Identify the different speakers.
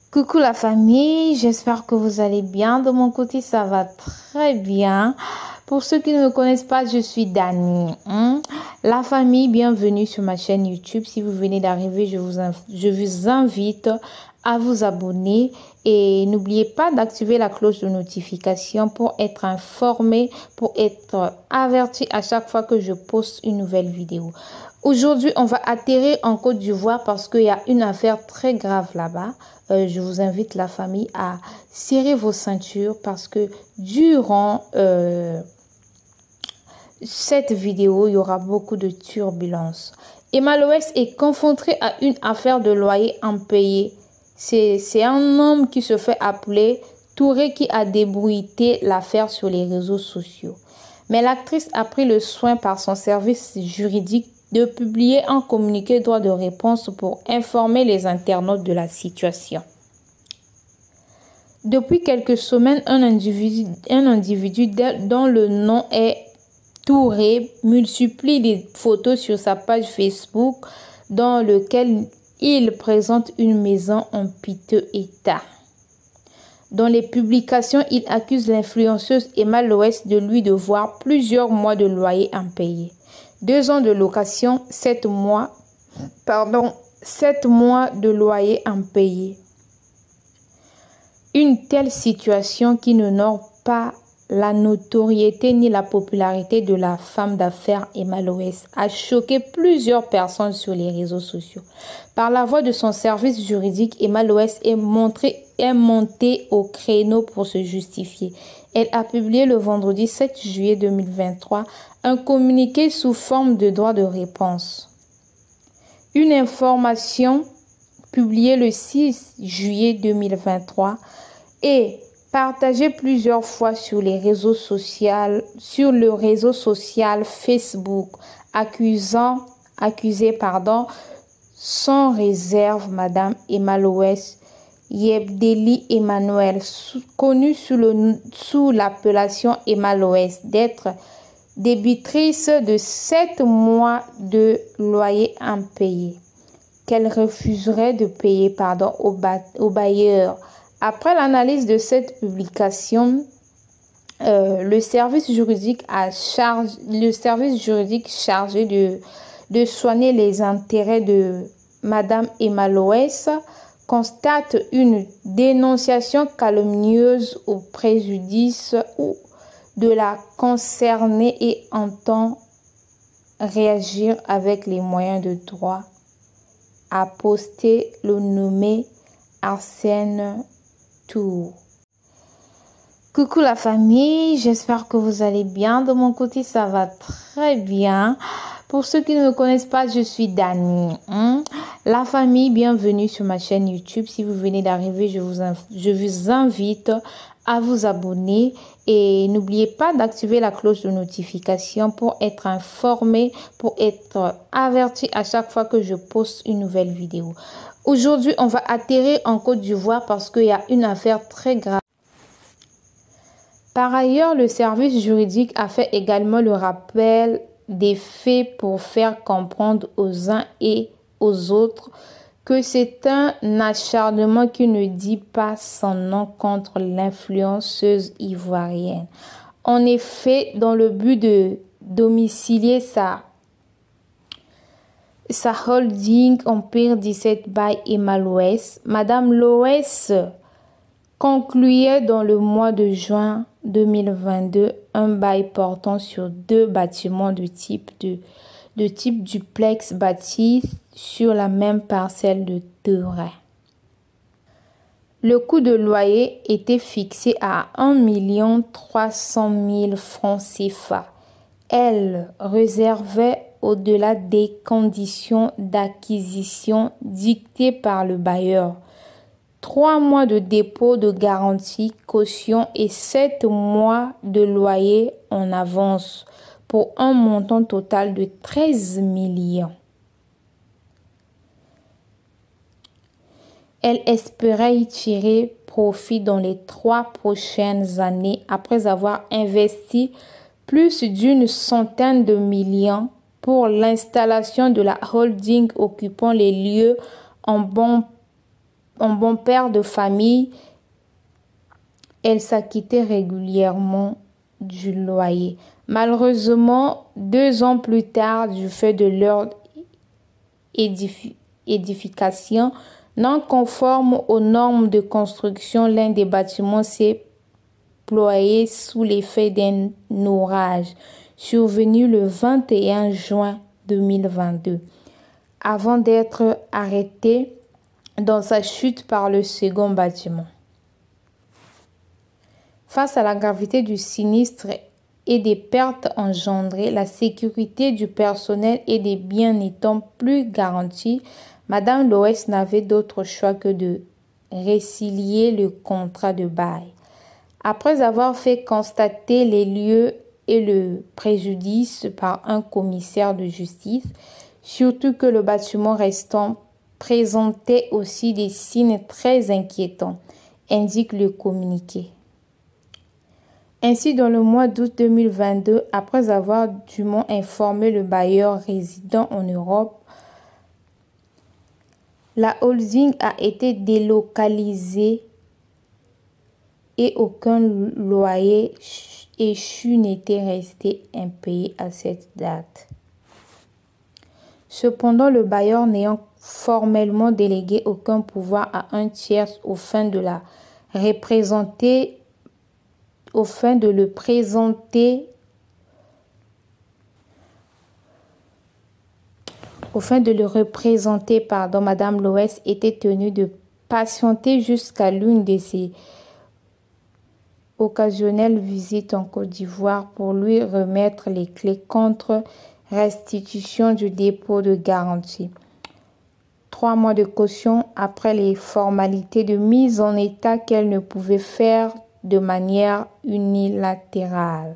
Speaker 1: Coucou la famille, j'espère que vous allez bien. De mon côté, ça va très bien. Pour ceux qui ne me connaissent pas, je suis Dani. La famille, bienvenue sur ma chaîne YouTube. Si vous venez d'arriver, je vous invite à vous abonner et n'oubliez pas d'activer la cloche de notification pour être informé, pour être averti à chaque fois que je poste une nouvelle vidéo. Aujourd'hui, on va atterrir en Côte d'Ivoire parce qu'il y a une affaire très grave là-bas. Je vous invite la famille à serrer vos ceintures parce que durant cette vidéo, il y aura beaucoup de turbulences. Emma Loès est confronté à une affaire de loyer impayé. C'est un homme qui se fait appeler Touré qui a débruité l'affaire sur les réseaux sociaux. Mais l'actrice a pris le soin par son service juridique de publier un communiqué droit de réponse pour informer les internautes de la situation. Depuis quelques semaines, un individu dont le nom est Touré multiplie les photos sur sa page Facebook dans lequel il présente une maison en piteux état. Dans les publications, il accuse l'influenceuse Emma Loès de lui devoir plusieurs mois de loyer impayé. 2 ans de location, 7 mois de loyer impayé. Une telle situation qui n'honore pas la notoriété ni la popularité de la femme d'affaires Emma Loès a choqué plusieurs personnes sur les réseaux sociaux. Par la voix de son service juridique, Emma Loès est montée au créneau pour se justifier. Elle a publié le vendredi 7 juillet 2023 un communiqué sous forme de droit de réponse. Une information publiée le 6 juillet 2023 et partagée plusieurs fois sur le réseau social Facebook, accusée sans réserve Madame Emma Loès Yebdeli Emmanuel, connue sous l'appellation Emma Loès, d'être débitrice de 7 mois de loyer impayé, qu'elle refuserait de payer au bailleur. Après l'analyse de cette publication, le service juridique chargé de soigner les intérêts de Madame Emma Loès constate une dénonciation calomnieuse au préjudice de la concernée et entend réagir avec les moyens de droit, a posté le nommé Arsène Tour. Coucou la famille, j'espère que vous allez bien. De mon côté, ça va très bien. Pour ceux qui ne me connaissent pas, je suis Dani. La famille, bienvenue sur ma chaîne YouTube. Si vous venez d'arriver, je vous invite à vous abonner et n'oubliez pas d'activer la cloche de notification pour être informé, pour être averti à chaque fois que je poste une nouvelle vidéo. Aujourd'hui, on va atterrir en Côte d'Ivoire parce qu'il y a une affaire très grave. Par ailleurs, le service juridique a fait également le rappel des faits pour faire comprendre aux uns et aux autres que c'est un acharnement qui ne dit pas son nom contre l'influenceuse ivoirienne. En effet, dans le but de domicilier sa holding Empire 17 by Emma Loès, Madame Loès concluait dans le mois de juin 2022 un bail portant sur 2 bâtiments de type duplex bâtis sur la même parcelle de terrain. Le coût de loyer était fixé à 1 300 000 francs CFA. Elle réservait au-delà des conditions d'acquisition dictées par le bailleur. 3 mois de dépôt de garantie, caution et 7 mois de loyer en avance pour un montant total de 13 millions. Elle espérait y tirer profit dans les 3 prochaines années après avoir investi plus d'une centaine de millions pour l'installation de la holding occupant les lieux en bon bon père de famille, elle s'acquittait régulièrement du loyer. Malheureusement, 2 ans plus tard, du fait de leur édification non conforme aux normes de construction, l'un des bâtiments s'est ployé sous l'effet d'un orage survenu le 21 juin 2022, avant d'être arrêté dans sa chute par le second bâtiment. Face à la gravité du sinistre et des pertes engendrées, la sécurité du personnel et des biens n'étant plus garantie, Madame Loès n'avait d'autre choix que de résilier le contrat de bail. Après avoir fait constater les lieux et le préjudice par un commissaire de justice, surtout que le bâtiment restant présentait aussi des signes très inquiétants, indique le communiqué. Ainsi, dans le mois d'août 2022, après avoir dûment informé le bailleur résident en Europe, la holding a été délocalisée et aucun loyer échu n'était resté impayé à cette date. Cependant, le bailleur n'ayant formellement délégué aucun pouvoir à un tiers au fin de le représenter Madame Loès était tenue de patienter jusqu'à l'une de ses occasionnelles visites en Côte d'Ivoire pour lui remettre les clés contre restitution du dépôt de garantie. 3 mois de caution après les formalités de mise en état qu'elle ne pouvait faire de manière unilatérale.